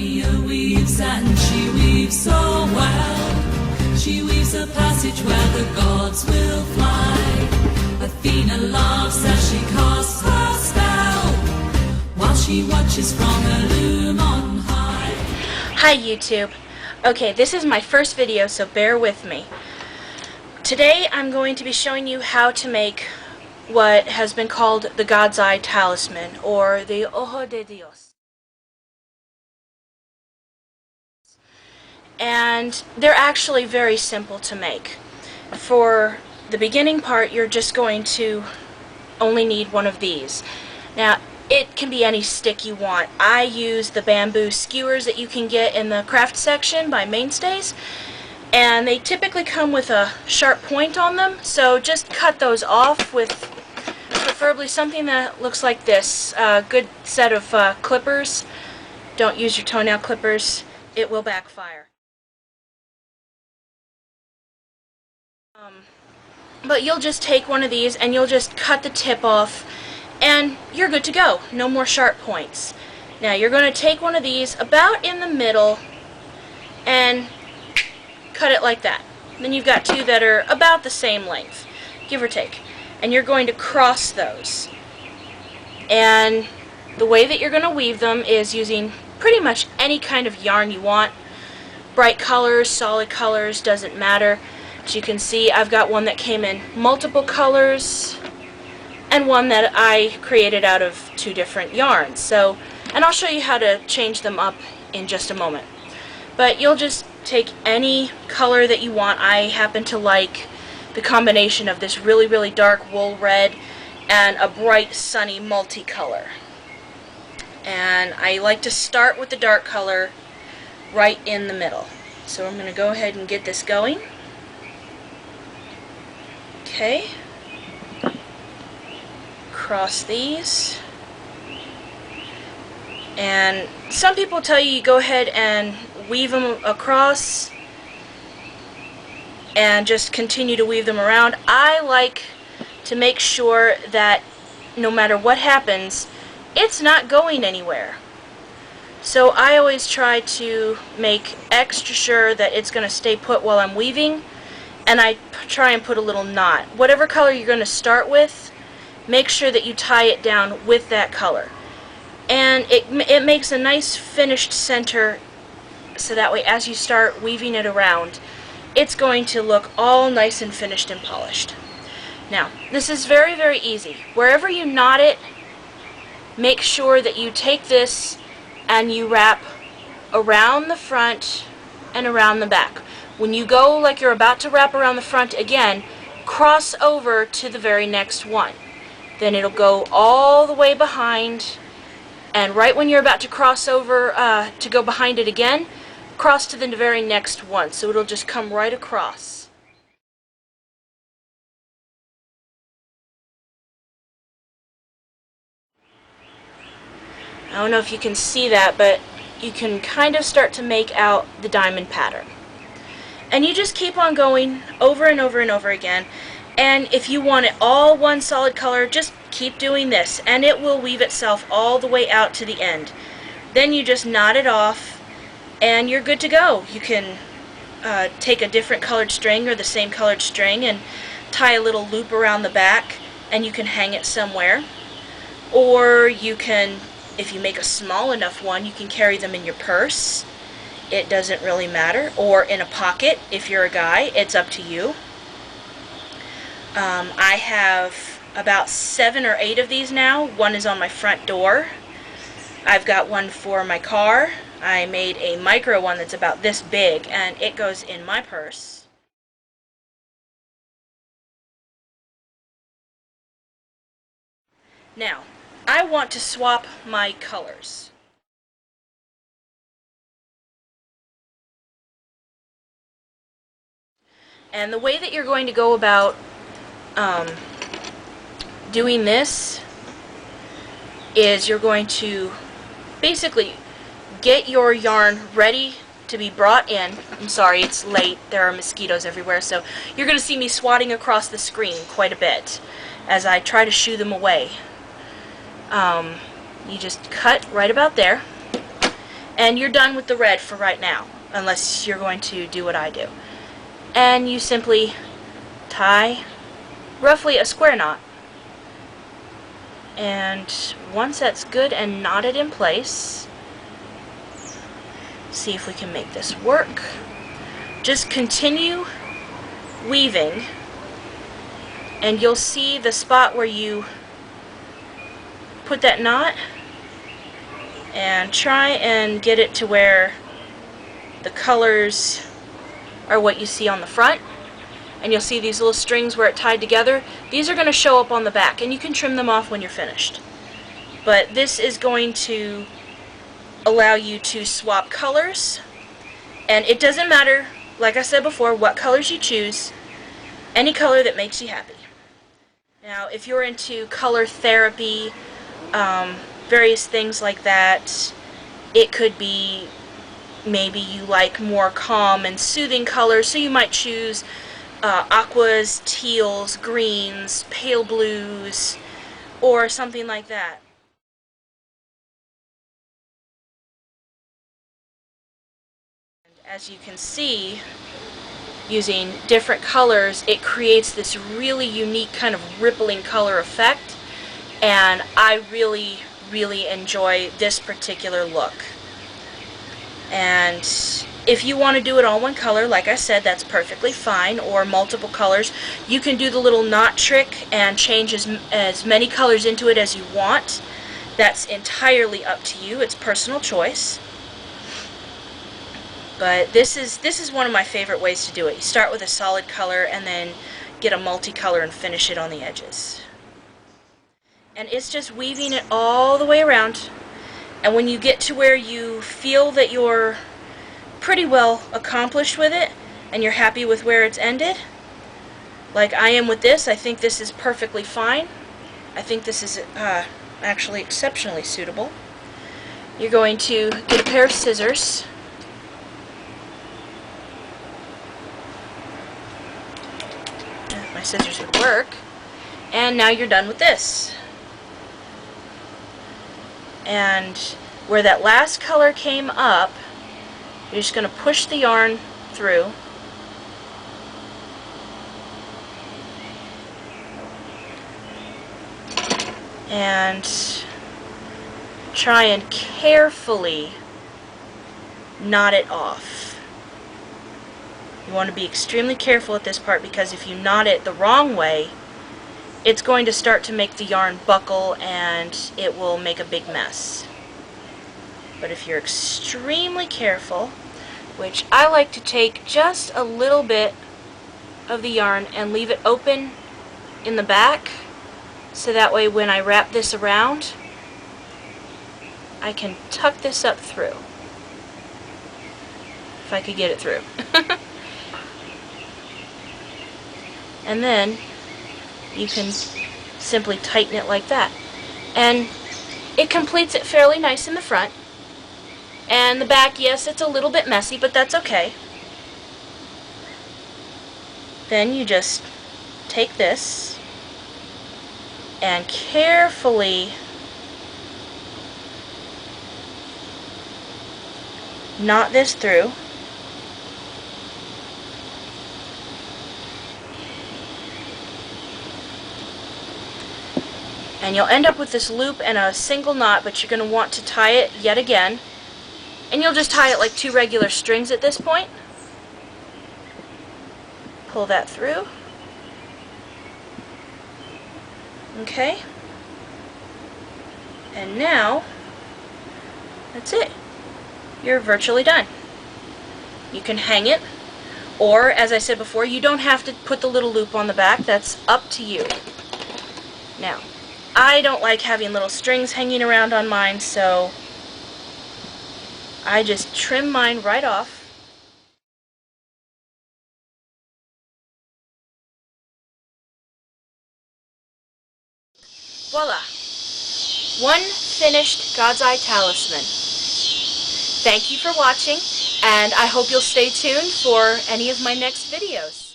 Mia weaves and she weaves so well. She weaves a passage where the gods will fly. Athena laughs as she casts her spell, while she watches from her loom on high. Hi YouTube. Okay, this is my first video, so bear with me. Today I'm going to be showing you how to make what has been called the God's Eye Talisman, or the Ojo de Dios. And they're actually very simple to make. For the beginning part, you're just going to only need one of these. Now, it can be any stick you want. I use the bamboo skewers that you can get in the craft section by Mainstays, and they typically come with a sharp point on them, so just cut those off with preferably something that looks like this. A good set of clippers. Don't use your toenail clippers, it will backfire. But you'll just take one of these and you'll just cut the tip off and you're good to go. No more sharp points. Now you're going to take one of these about in the middle and cut it like that. Then you've got two that are about the same length, give or take. And you're going to cross those. And the way that you're going to weave them is using pretty much any kind of yarn you want. Bright colors, solid colors, doesn't matter. As you can see, I've got one that came in multiple colors and one that I created out of two different yarns. And I'll show you how to change them up in just a moment. But you'll just take any color that you want. I happen to like the combination of this really, really dark wool red and a bright sunny multicolor. And I like to start with the dark color right in the middle. So I'm going to go ahead and get this going. Okay, cross these, and some people tell you go ahead and weave them across and just continue to weave them around. I like to make sure that no matter what happens, it's not going anywhere. So I always try to make extra sure that it's going to stay put while I'm weaving. And I try and put a little knot. Whatever color you're going to start with, make sure that you tie it down with that color. And it makes a nice finished center, so that way as you start weaving it around, it's going to look all nice and finished and polished. Now, this is very, very easy. Wherever you knot it, make sure that you take this and you wrap around the front and around the back. When you go like you're about to wrap around the front again, cross over to the very next one. Then it'll go all the way behind, and right when you're about to cross over to go behind it again, cross to the very next one. So it'll just come right across. I don't know if you can see that, but you can kind of start to make out the diamond pattern. And you just keep on going over and over and over again. And if you want it all one solid color, just keep doing this, and it will weave itself all the way out to the end. Then you just knot it off, and you're good to go. You can take a different colored string or the same colored string and tie a little loop around the back, and you can hang it somewhere. Or you can, if you make a small enough one, you can carry them in your purse. It doesn't really matter. Or in a pocket if you're a guy, it's up to you. I have about 7 or 8 of these now. One is on my front door. I've got one for my car. I made a micro one that's about this big, and it goes in my purse. Now, I want to swap my colors. And the way that you're going to go about doing this is you're going to basically get your yarn ready to be brought in. I'm sorry, it's late. There are mosquitoes everywhere, so you're going to see me swatting across the screen quite a bit as I try to shoo them away. You just cut right about there, And you're done with the red for right now, unless you're going to do what I do. And you simply tie roughly a square knot. And once that's good and knotted in place, see if we can make this work. Just continue weaving, and you'll see the spot where you put that knot, and try and get it to where the colors are what you see on the front. And you'll see these little strings where it tied together. These are going to show up on the back, and you can trim them off when you're finished. But this is going to allow you to swap colors, and it doesn't matter, like I said before, what colors you choose. Any color that makes you happy. Now, if you're into color therapy, various things like that, it could be maybe you like more calm and soothing colors, so you might choose aquas, teals, greens, pale blues, or something like that. As you can see, using different colors, it creates this really unique kind of rippling color effect, and I really enjoy this particular look. And if you want to do it all one color, like I said, that's perfectly fine, or multiple colors. You can do the little knot trick and change as many colors into it as you want. That's entirely up to you. It's personal choice. But this is one of my favorite ways to do it. You start with a solid color and then get a multicolor and finish it on the edges. And it's just weaving it all the way around. And when you get to where you feel that you're pretty well accomplished with it and you're happy with where it's ended, like I am with this, I think this is perfectly fine. I think this is actually exceptionally suitable. You're going to get a pair of scissors. My scissors would work. And now you're done with this. And where that last color came up, you're just going to push the yarn through. And try and carefully knot it off. You want to be extremely careful at this part, because if you knot it the wrong way, it's going to start to make the yarn buckle and it will make a big mess. But if you're extremely careful, which I like to take just a little bit of the yarn and leave it open in the back, so that way when I wrap this around, I can tuck this up through. If I could get it through. And then you can simply tighten it like that. And it completes it fairly nice in the front. And the back, yes, it's a little bit messy, but that's okay. Then you just take this and carefully knot this through. And you'll end up with this loop and a single knot, but you're going to want to tie it yet again. And you'll just tie it like two regular strings at this point. Pull that through. Okay. And now, that's it. You're virtually done. You can hang it, or as I said before, you don't have to put the little loop on the back. That's up to you. Now, I don't like having little strings hanging around on mine, so I just trim mine right off. Voila! One finished God's Eye talisman. Thank you for watching, and I hope you'll stay tuned for any of my next videos.